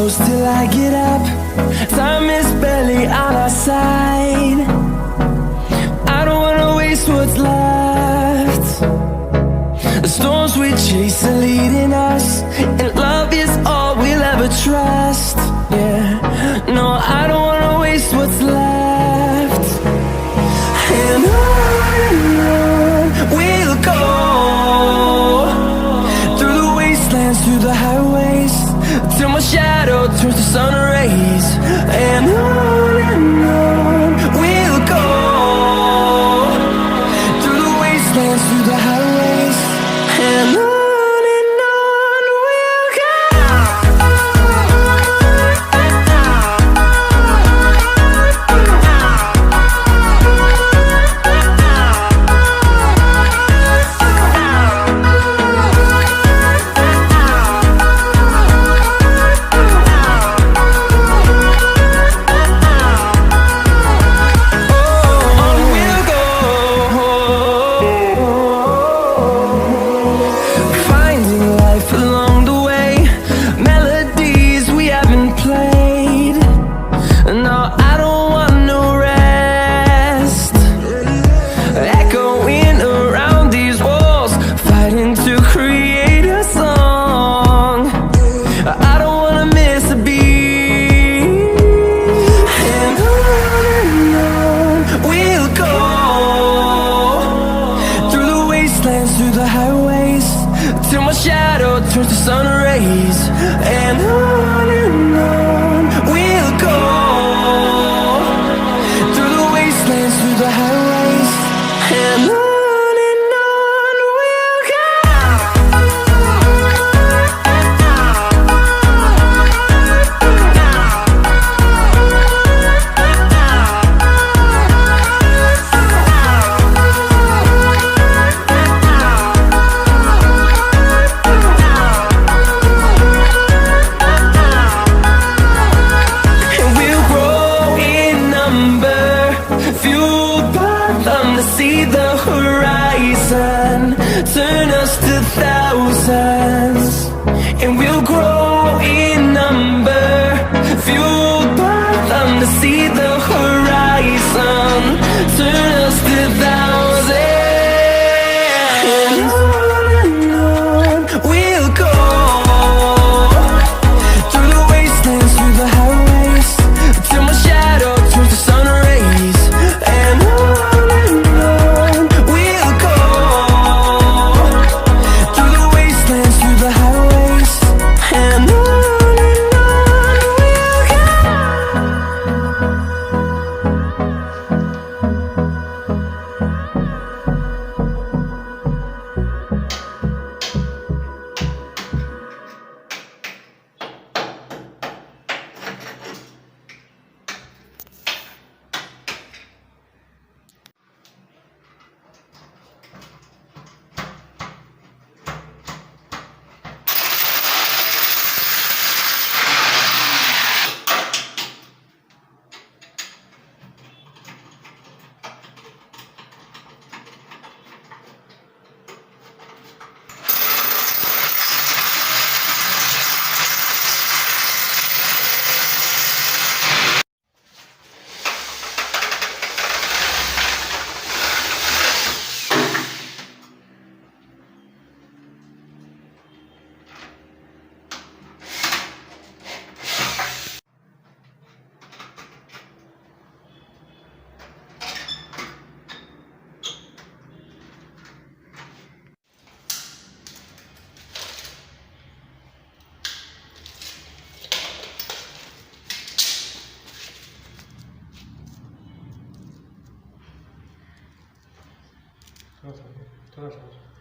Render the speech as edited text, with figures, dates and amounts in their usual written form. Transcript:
close till I get up. Time is barely on our side. I don't wanna waste what's left. The storms we chase are leading us, and love is all we'll ever trust. Yeah, no, I don't wanna waste what's left. And on we'll go, through the wastelands, through the highways, till my shadow turns to sun rays. And on we'll go, through the wastelands, through the highways, and on we'll go. Through the highways, till my shadow turns to sun rays. And on we'll go, through the wastelands, through the highways, and on we'll go. See the horizon, turn us to thousands, and we'll grow in number, fueled by them. To see the horizon, turn us to thousands, and on we'll go, through the wastelands, through the highways, till my shadow turns to sun rays. And थोड़ा सा